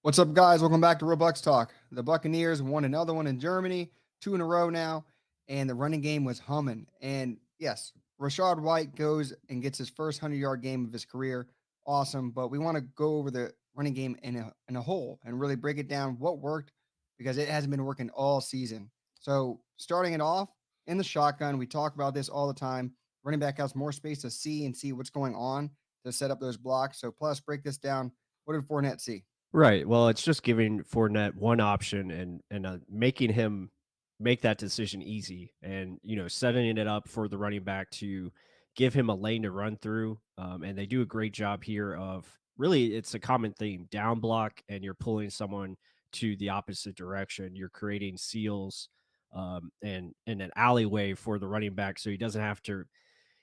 What's up, guys? Welcome back to Bucs Talk. The Buccaneers won another one in Germany, two in a row now, and the running game was humming. And yes, Rashad White goes and gets his first 100-yard game of his career. Awesome. But we want to go over the running game in a whole and really break it down what worked because it hasn't been working all season. So, starting it off in the shotgun, we talk about this all the time. Running back has more space to see what's going on to set up those blocks. So, plus, break this down. What did Fournette see? Right. Well, it's just giving Fournette one option and making him make that decision easy, and setting it up for the running back to give him a lane to run through. And they do a great job here of really, it's a common theme: down block, and you're pulling someone to the opposite direction. You're creating seals and an alleyway for the running back, so he doesn't have to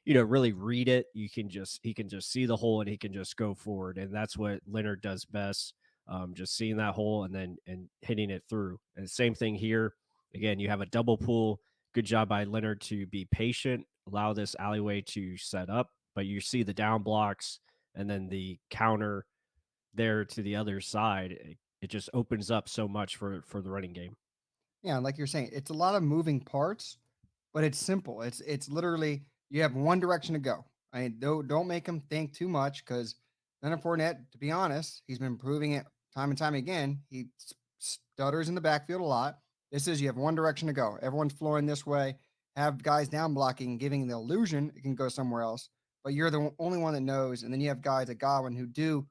really read it. He can just see the hole and he can just go forward. And that's what Leonard does best. Just seeing that hole and then hitting it through. And same thing here. Again, you have a double pull. Good job by Leonard to be patient, allow this alleyway to set up, but you see the down blocks and then the counter there to the other side. It just opens up so much for the running game. Yeah, like you're saying, it's a lot of moving parts, but it's simple. It's literally you have one direction to go. I mean, don't make him think too much because Leonard Fournette, to be honest, he's been proving it time and time again. He stutters in the backfield a lot. This is you have one direction to go. Everyone's flowing this way. Have guys down blocking, giving the illusion it can go somewhere else, but you're the only one that knows. And then you have guys like Godwin who do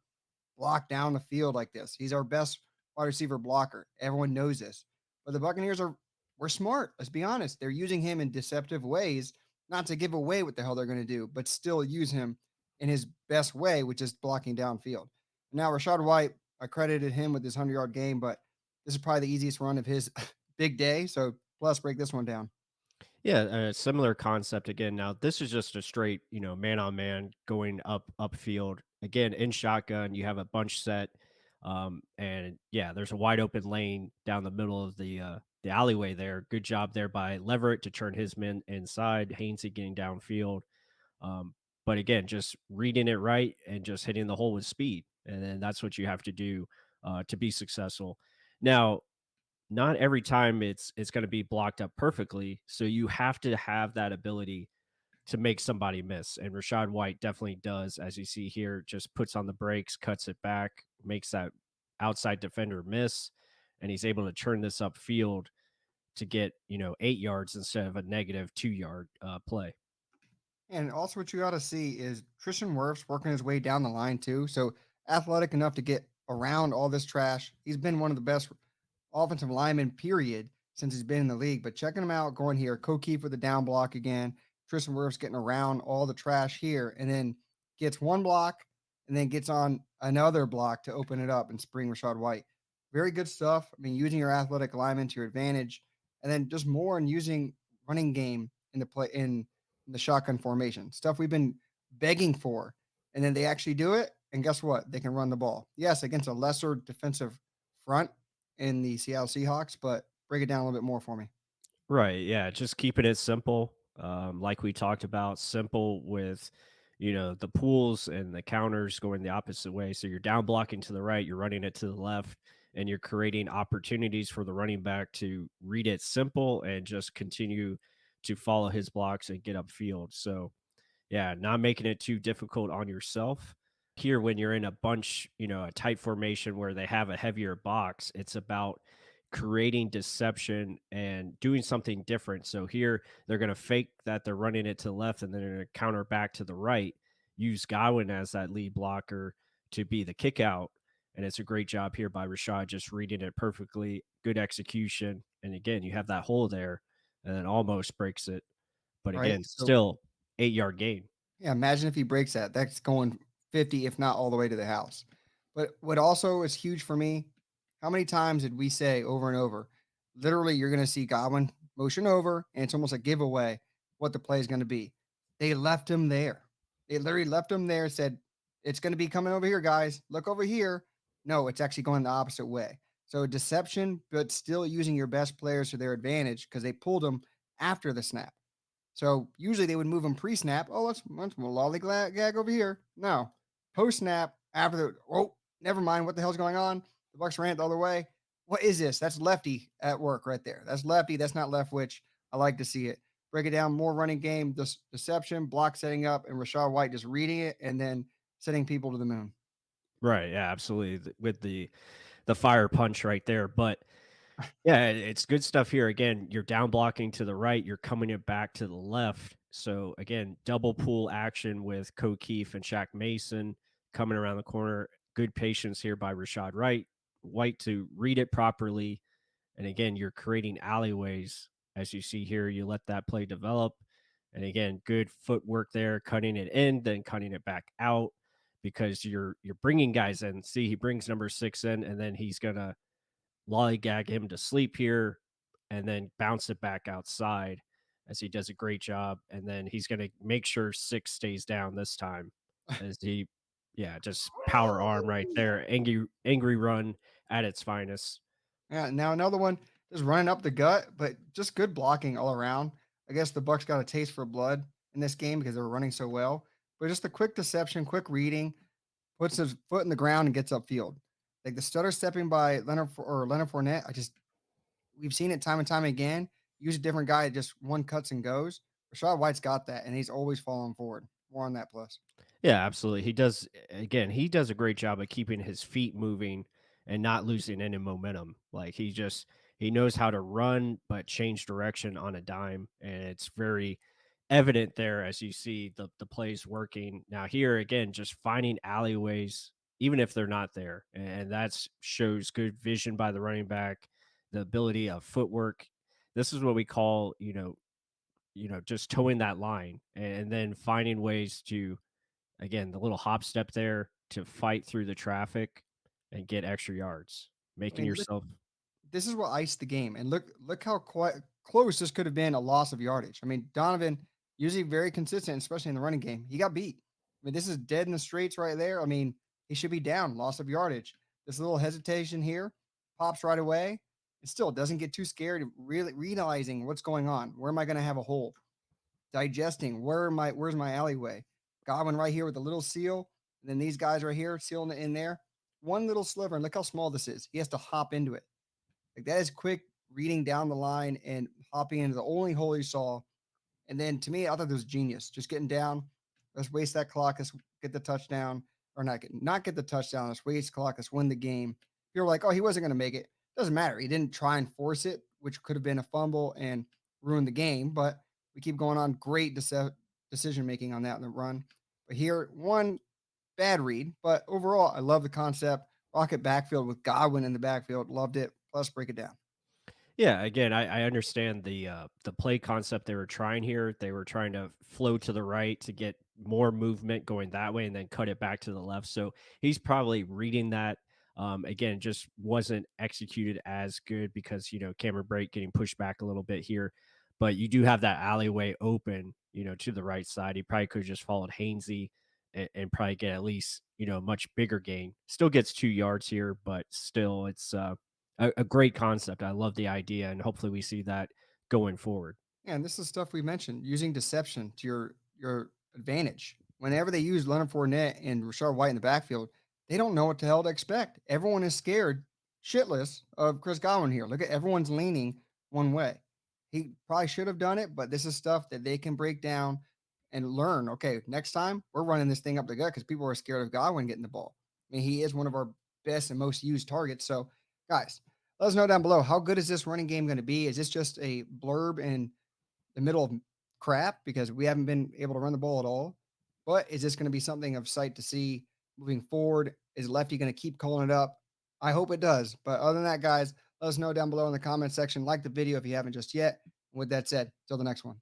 block down the field like this. He's our best wide receiver blocker. Everyone knows this. But the Buccaneers are we're smart. Let's be honest. They're using him in deceptive ways, not to give away what the hell they're going to do, but still use him in his best way, which is blocking downfield. Now, Rashad White, I credited him with his 100-yard game, but this is probably the easiest run of his big day. So, plus, break this one down. Yeah, a similar concept again. Now, this is just a straight, man on man going upfield. Again, in shotgun, you have a bunch set, and yeah, there's a wide open lane down the middle of the alleyway there. Good job there by Leverett to turn his men inside. Hainsey getting downfield, but again, just reading it right and just hitting the hole with speed, and then that's what you have to do to be successful. Now, not every time it's going to be blocked up perfectly. So you have to have that ability to make somebody miss. And Rashad White definitely does, as you see here, just puts on the brakes, cuts it back, makes that outside defender miss, and he's able to turn this upfield to get 8 yards instead of a negative 2 yard play. And also, what you got to see is Christian Wirfs working his way down the line too. So athletic enough to get around all this trash. He's been one of the best offensive linemen, period, since he's been in the league. But checking him out, going here, Kokeef with the down block again. Tristan Wirfs getting around all the trash here, and then gets one block, and then gets on another block to open it up and spring Rashad White. Very good stuff. I mean, using your athletic lineman to your advantage, and then just more in using running game in the play in the shotgun formation, stuff we've been begging for. And then they actually do it. And guess what? They can run the ball. Yes, against a lesser defensive front in the Seattle Seahawks, but break it down a little bit more for me. Right. Yeah. Just keeping it simple. Like we talked about, simple with, the pools and the counters going the opposite way. So you're down blocking to the right, you're running it to the left, and you're creating opportunities for the running back to read it simple and just continue to follow his blocks and get upfield. So, yeah, not making it too difficult on yourself. Here, when you're in a bunch, a tight formation where they have a heavier box, it's about creating deception and doing something different. So here, they're going to fake that they're running it to the left and then they're going to counter back to the right, use Godwin as that lead blocker to be the kick out. And it's a great job here by Rashad, just reading it perfectly, good execution. And again, you have that hole there and then almost breaks it. But Right. again, So, still 8 yard gain. yeah, imagine if he breaks that. That's going 50, if not all the way to the house. But what also is huge for me, how many times did we say over and over, literally, you're going to see Godwin motion over, and it's almost a giveaway what the play is going to be. They left him there. They literally left him there, said, it's going to be coming over here, guys. Look over here. No, it's actually going the opposite way. So deception, but still using your best players to their advantage because they pulled them after the snap. So usually they would move him pre-snap. Oh, let's lollygag over here. No, post-snap after the never mind what the hell's going on. The Bucks ran it the other way. What is this? That's lefty at work right there. That's lefty. That's not left, which I like to see it. Break it down more running game, deception, block setting up, and Rashad White just reading it and then sending people to the moon. Right. Yeah, absolutely. With the fire punch right there. But yeah, it's good stuff here. Again, you're down blocking to the right, you're coming it back to the left. So again, double pull action with Keefe and Shaq Mason coming around the corner. Good patience here by Rashad White to read it properly. And again, you're creating alleyways as you see here. You let that play develop. And again, good footwork there, cutting it in, then cutting it back out because you're bringing guys in. See, he brings number 6 in, and then he's gonna lollygag him to sleep here and then bounce it back outside as he does a great job. And then he's going to make sure 6 stays down this time as he, yeah, just power arm right there. Angry run at its finest. Yeah, now another one just running up the gut, but just good blocking all around. I guess the Bucks got a taste for blood in this game because they were running so well. But just a quick deception, quick reading, puts his foot in the ground and gets upfield. Like the stutter stepping by Leonard Fournette, we've seen it time and time again. Use a different guy, just one cuts and goes. Rashad White's got that, and he's always falling forward. More on that plus. Yeah, absolutely. He does again, he does a great job of keeping his feet moving and not losing any momentum. Like he knows how to run but change direction on a dime, and it's very evident there as you see the plays working. Now here again, just finding alleyways even if they're not there. And that shows good vision by the running back, the ability of footwork. This is what we call, just towing that line and then finding ways to again, the little hop step there to fight through the traffic and get extra yards, I making mean, look, yourself. this is what iced the game, and look how close this could have been a loss of yardage. I mean, Donovan usually very consistent, especially in the running game. He got beat. I mean, this is dead in the streets right there. I mean, he should be down, loss of yardage. This little hesitation here pops right away. It still doesn't get too scared, really realizing what's going on. Where am I going to have a hole? Digesting. Where's my alleyway? Godwin right here with a little seal, and then these guys right here sealing it in there. One little sliver, and look how small this is. He has to hop into it. Like that is quick reading down the line and hopping into the only hole he saw. And then to me, I thought it was genius. Just getting down. Let's waste that clock. Let's get the touchdown. Or not get the touchdown. Let's waste clock. Let's win the game. People are like, oh, he wasn't going to make it. Doesn't matter. He didn't try and force it, which could have been a fumble and ruined the game. But we keep going on. Great decision making on that in the run. But here, one bad read. But overall, I love the concept. Rocket backfield with Godwin in the backfield. Loved it. Plus, break it down. Yeah, again, I understand the play concept they were trying here. They were trying to flow to the right to get more movement going that way and then cut it back to the left. So he's probably reading that. Again, just wasn't executed as good because Cameron Brate getting pushed back a little bit here. But you do have that alleyway open, to the right side. He probably could have just followed Hainsey and probably get at least, a much bigger gain. Still gets 2 yards here, but still it's a great concept. I love the idea, and hopefully we see that going forward. Yeah, and this is stuff we mentioned using deception to your advantage. Whenever they use Leonard Fournette and Rashard White in the backfield, they don't know what the hell to expect. Everyone is scared shitless of Chris Godwin here. Look at everyone's leaning one way. He probably should have done it, but this is stuff that they can break down and learn. Okay, next time we're running this thing up the gut because people are scared of Godwin getting the ball. I mean, he is one of our best and most used targets. So, guys, let us know down below how good is this running game going to be? Is this just a blurb and the middle of crap because we haven't been able to run the ball at all? But is this going to be something of sight to see moving forward? Is Lefty going to keep calling it up? I hope it does. But other than that, guys, let us know down below in the comment section. Like the video if you haven't just yet. With that said, till the next one.